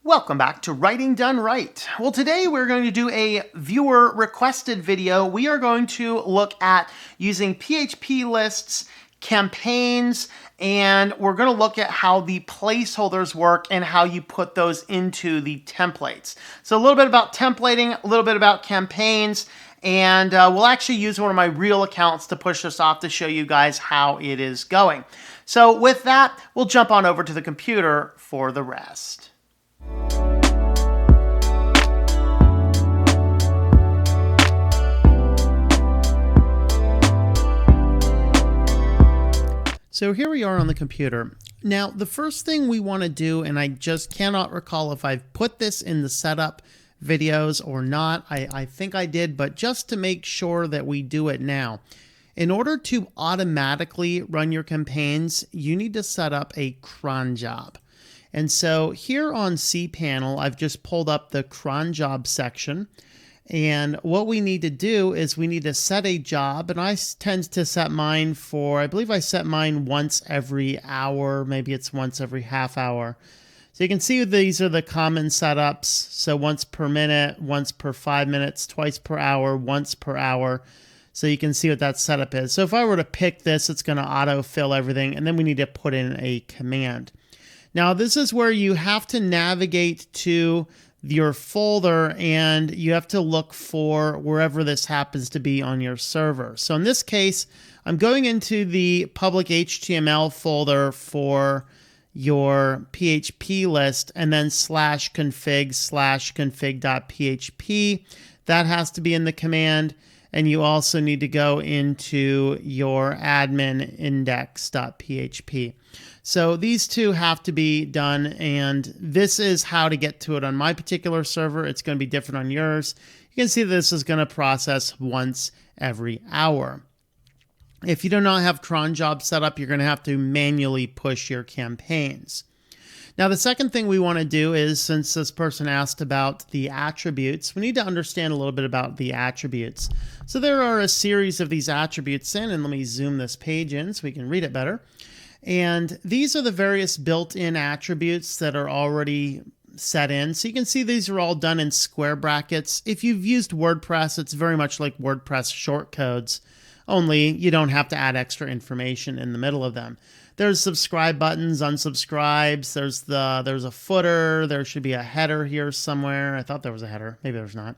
Welcome back to Writing Done Right. Well, today we're going to do a viewer requested video. We are going to look at using PHP lists, campaigns, and we're going to look at how the placeholders work and how you put those into the templates. So a little bit about templating, a little bit about campaigns, and we'll actually use one of my real accounts to push this off to show you guys how it is going. So with that, we'll jump on over to the computer for the rest. So here we are on the computer. Now, the first thing we want to do, and I just cannot recall if I've put this in the setup videos or not. I think I did, but just to make sure that we do it now. In order to automatically run your campaigns, you need to set up a cron job. And so here on cPanel, I've just pulled up the cron job section. And what we need to do is we need to set a job, and I tend to set mine for, I believe I set mine once every hour, maybe it's once every half hour. So you can see these are the common setups. So once per minute, once per 5 minutes, twice per hour, once per hour. So you can see what that setup is. So if I were to pick this, it's going to autofill everything, and then we need to put in a command. Now this is where you have to navigate to your folder, and you have to look for wherever this happens to be on your server. So in this case, I'm going into the public HTML folder for your PHP list, and then /config/config.php. That has to be in the command, and you also need to go into your admin index.php. So these two have to be done, and this is how to get to it on my particular server. It's going to be different on yours. You can see this is going to process once every hour. If you do not have cron job set up, you're going to have to manually push your campaigns. Now, the second thing we want to do is, since this person asked about the attributes, we need to understand a little bit about the attributes. So there are a series of these attributes in, and let me zoom this page in so we can read it better. And these are the various built-in attributes that are already set in. So you can see these are all done in square brackets. If you've used WordPress, it's very much like WordPress shortcodes, only you don't have to add extra information in the middle of them. There's subscribe buttons, unsubscribes, there's a footer, there should be a header here somewhere. I thought there was a header, maybe there's not.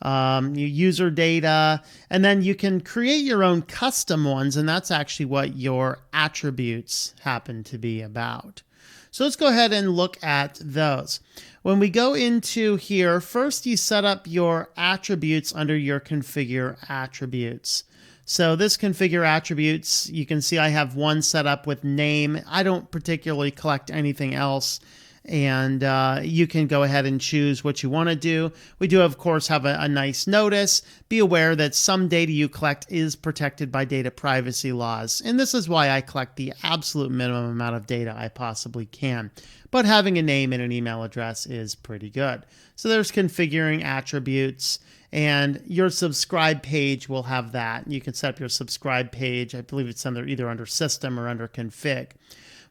User data, and then you can create your own custom ones, and that's actually what your attributes happen to be about. So let's go ahead and look at those. When we go into here, first you set up your attributes under your configure attributes. So this configure attributes, you can see I have one set up with name. I don't particularly collect anything else. And you can go ahead and choose what you want to do. We do, of course, have a nice notice. Be aware that some data you collect is protected by data privacy laws. And this is why I collect the absolute minimum amount of data I possibly can. But having a name and an email address is pretty good. So there's configuring attributes, and your subscribe page will have that. You can set up your subscribe page. I believe it's either under system or under config.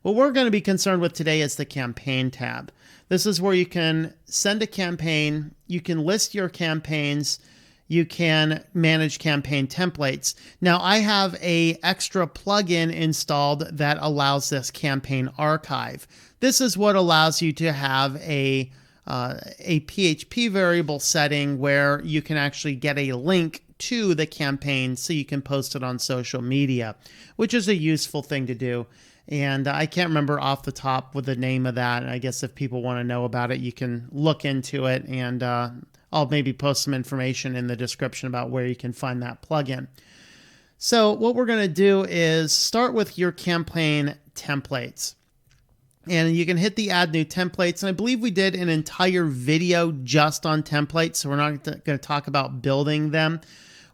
What we're going to be concerned with today is the campaign tab. This is where you can send a campaign, you can list your campaigns, you can manage campaign templates. Now, I have an extra plugin installed that allows this campaign archive. This is what allows you to have a PHP variable setting where you can actually get a link to the campaign so you can post it on social media, which is a useful thing to do. And I can't remember off the top what the name of that. I guess if people want to know about it, you can look into it, and I'll maybe post some information in the description about where you can find that plugin. So what we're going to do is start with your campaign templates. And you can hit the add new templates. And I believe we did an entire video just on templates, so we're not going to talk about building them.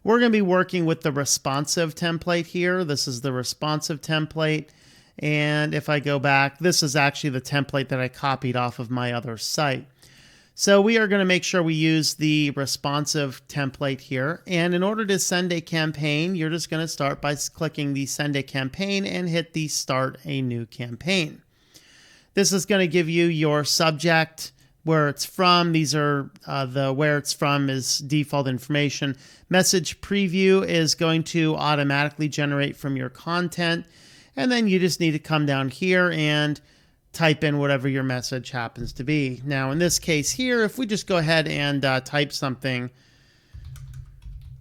We're going to be working with the responsive template here. This is the responsive template. And if I go back, this is actually the template that I copied off of my other site. So we are going to make sure we use the responsive template here. And in order to send a campaign, you're just going to start by clicking the send a campaign and hit the start a new campaign. This is going to give you your subject, where it's from. These are the where it's from is default information. Message preview is going to automatically generate from your content. And then you just need to come down here and type in whatever your message happens to be. Now, in this case here, if we just go ahead and type something,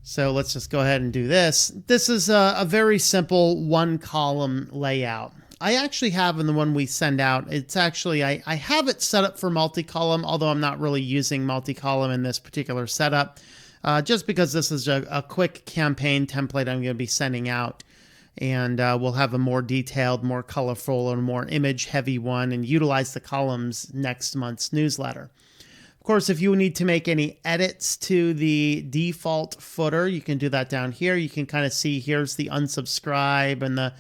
so let's just go ahead and do this. This is a very simple one-column layout. I actually have in the one we send out, it's actually, I have it set up for multi-column, although I'm not really using multi-column in this particular setup, just because this is a quick campaign template I'm going to be sending out. And we'll have a more detailed, more colorful, and more image-heavy one and utilize the columns next month's newsletter. Of course, if you need to make any edits to the default footer, you can do that down here. You can kind of see here's the unsubscribe and the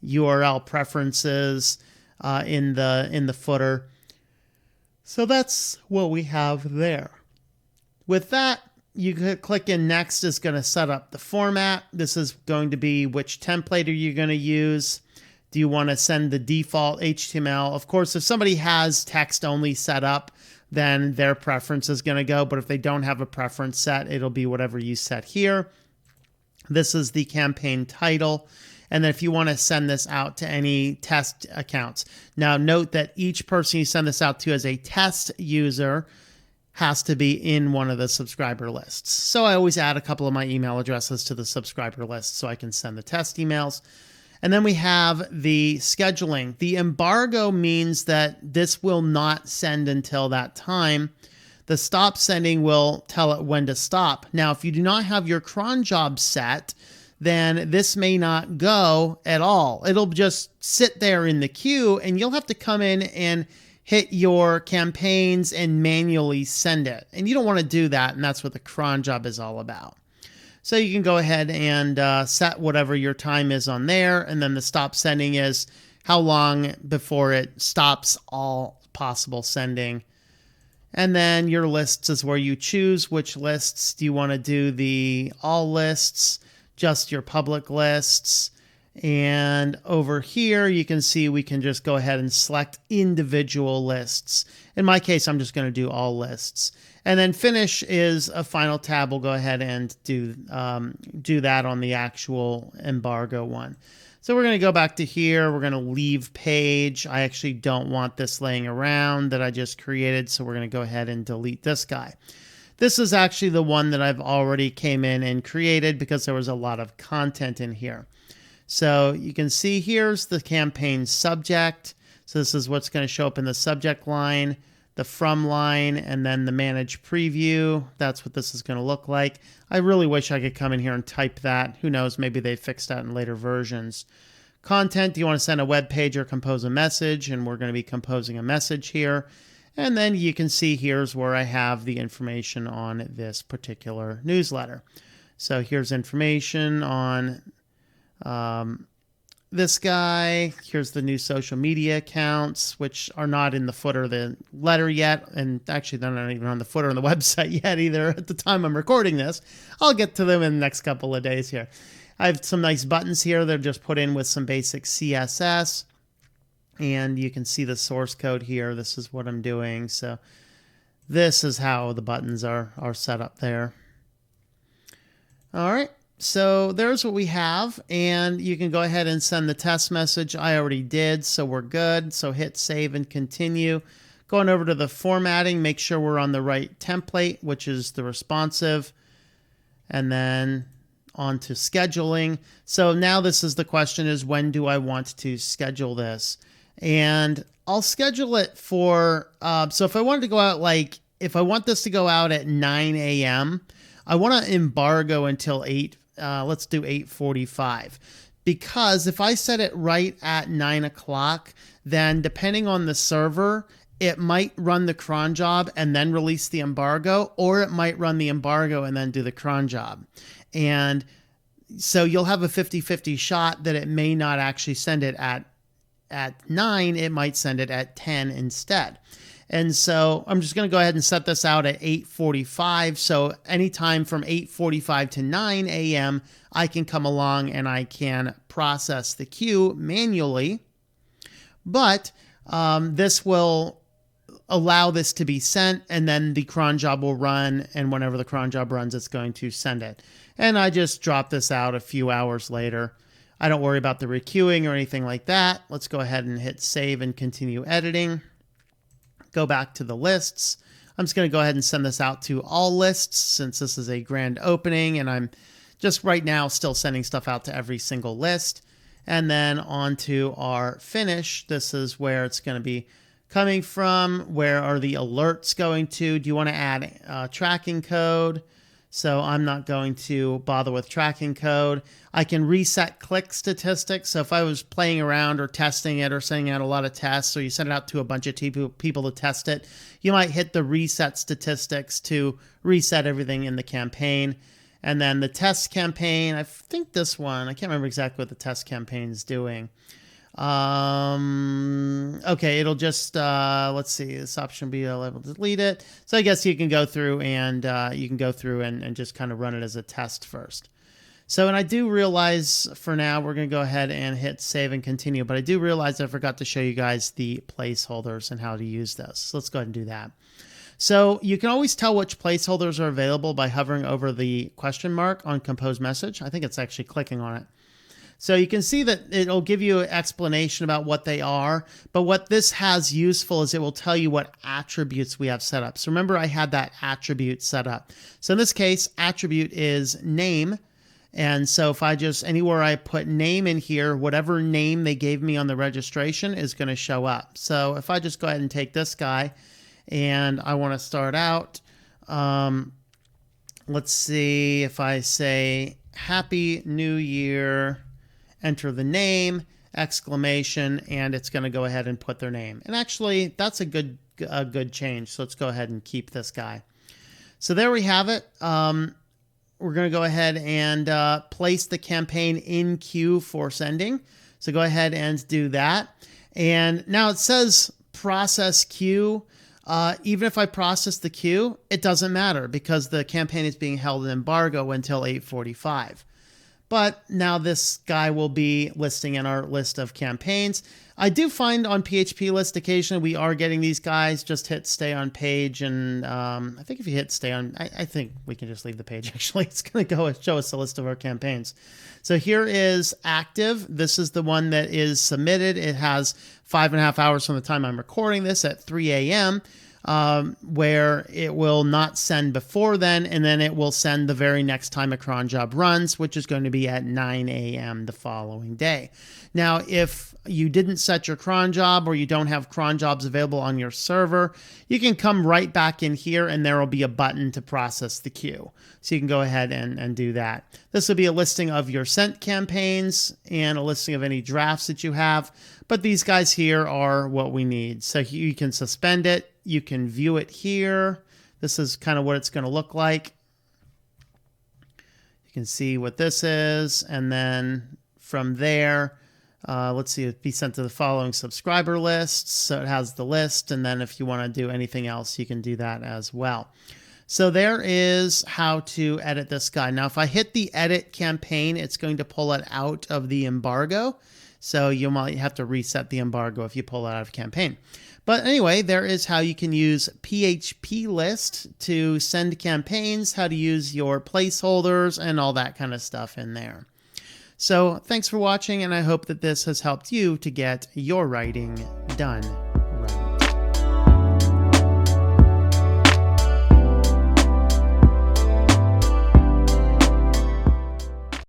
URL preferences in the footer. So that's what we have there. With that, you could click in next is going to set up the format. This is going to be which template are you going to use. Do you want to send the default HTML? Of course, if somebody has text only set up, then their preference is going to go. But if they don't have a preference set, it'll be whatever you set here. This is the campaign title. And then if you want to send this out to any test accounts. Now, note that each person you send this out to as a test user has to be in one of the subscriber lists. So I always add a couple of my email addresses to the subscriber list so I can send the test emails. And then we have the scheduling. The embargo means that this will not send until that time. The stop sending will tell it when to stop. Now, if you do not have your cron job set, then this may not go at all. It'll just sit there in the queue and you'll have to come in and hit your campaigns and manually send it. And you don't want to do that, and that's what the cron job is all about. So you can go ahead and set whatever your time is on there, and then the stop sending is how long before it stops all possible sending. And then your lists is where you choose which lists. Do you want to do the all lists, just your public lists? And over here, you can see we can just go ahead and select individual lists. In my case, I'm just going to do all lists. And then finish is a final tab. We'll go ahead and do that on the actual embargo one. So we're going to go back to here. We're going to leave page. I actually don't want this laying around that I just created. So we're going to go ahead and delete this guy. This is actually the one that I've already came in and created because there was a lot of content in here. So you can see here's the campaign subject. So this is what's going to show up in the subject line, the from line, and then the manage preview. That's what this is going to look like. I really wish I could come in here and type that. Who knows, maybe they fixed that in later versions. Content, do you want to send a web page or compose a message? And we're going to be composing a message here. And then you can see here's where I have the information on this particular newsletter. So here's information on this guy. Here's the new social media accounts, which are not in the footer of the letter yet. And actually, they're not even on the footer on the website yet either at the time I'm recording this. I'll get to them in the next couple of days here. I have some nice buttons here that are just put in with some basic CSS. And you can see the source code here. This is what I'm doing. So this is how the buttons are set up there. All right. So there's what we have, and you can go ahead and send the test message. I already did, so we're good. So hit save and continue. Going over to the formatting, make sure we're on the right template, which is the responsive, and then on to scheduling. So now this is the question is, when do I want to schedule this? And I'll schedule it for, so if I wanted to go out, like if I want this to go out at 9 a.m., I want to embargo until 8. Let's do 8:45, because if I set it right at 9 o'clock, then depending on the server, it might run the cron job and then release the embargo, or it might run the embargo and then do the cron job. And so you'll have a 50-50 shot that it may not actually send it at 9, it might send it at 10 instead. And so I'm just going to go ahead and set this out at 8:45. So anytime from 8:45 to 9 a.m., I can come along and I can process the queue manually. But this will allow this to be sent, and then the cron job will run, and whenever the cron job runs, it's going to send it. And I just drop this out a few hours later. I don't worry about the requeuing or anything like that. Let's go ahead and hit save and continue editing. Go back to the lists. I'm just going to go ahead and send this out to all lists since this is a grand opening, and I'm just right now still sending stuff out to every single list. And then on to our finish. This is where it's going to be coming from. Where are the alerts going to? Do you want to add tracking code? So I'm not going to bother with tracking code. I can reset click statistics. So if I was playing around or testing it or sending out a lot of tests, or you send it out to a bunch of people to test it, you might hit the reset statistics to reset everything in the campaign. And then the test campaign, I think this one, I can't remember exactly what the test campaign is doing. Okay, it'll just, let's see, this option will be able to delete it. So I guess you can go through and just kind of run it as a test first. So, and I do realize for now, we're going to go ahead and hit save and continue, but I do realize I forgot to show you guys the placeholders and how to use those. So let's go ahead and do that. So you can always tell which placeholders are available by hovering over the question mark on compose message. I think it's actually clicking on it. So you can see that it'll give you an explanation about what they are, but what this has useful is it will tell you what attributes we have set up. So remember, I had that attribute set up. So in this case, attribute is name. And so if I just, anywhere I put name in here, whatever name they gave me on the registration is going to show up. So if I just go ahead and take this guy and I want to start out, let's see if I say Happy New Year, enter the name, exclamation, and it's going to go ahead and put their name. And actually, that's a good change. So let's go ahead and keep this guy. So there we have it. We're going to go ahead and place the campaign in queue for sending. So go ahead and do that. And now it says process queue. Even if I process the queue, it doesn't matter because the campaign is being held in embargo until 8:45. But now this guy will be listing in our list of campaigns. I do find on phpList occasionally we are getting these guys. Just hit stay on page, and I think if you hit stay on, I think we can just leave the page actually. It's going to go show us a list of our campaigns. So here is active. This is the one that is submitted. It has 5.5 hours from the time I'm recording this at 3 a.m. Where it will not send before then, and then it will send the very next time a cron job runs, which is going to be at 9 a.m. the following day. Now, if you didn't set your cron job or you don't have cron jobs available on your server, you can come right back in here and there will be a button to process the queue. So you can go ahead and do that. This will be a listing of your sent campaigns and a listing of any drafts that you have. But these guys here are what we need. So you can suspend it. You can view it here. This is kind of what it's going to look like. You can see what this is. And then from there, let's see, it'd be sent to the following subscriber lists. So it has the list. And then if you want to do anything else, you can do that as well. So there is how to edit this guy. Now, if I hit the edit campaign, it's going to pull it out of the embargo. So you might have to reset the embargo if you pull it out of campaign. But anyway, there is how you can use phpList to send campaigns, how to use your placeholders, and all that kind of stuff in there. So thanks for watching, and I hope that this has helped you to get your writing done.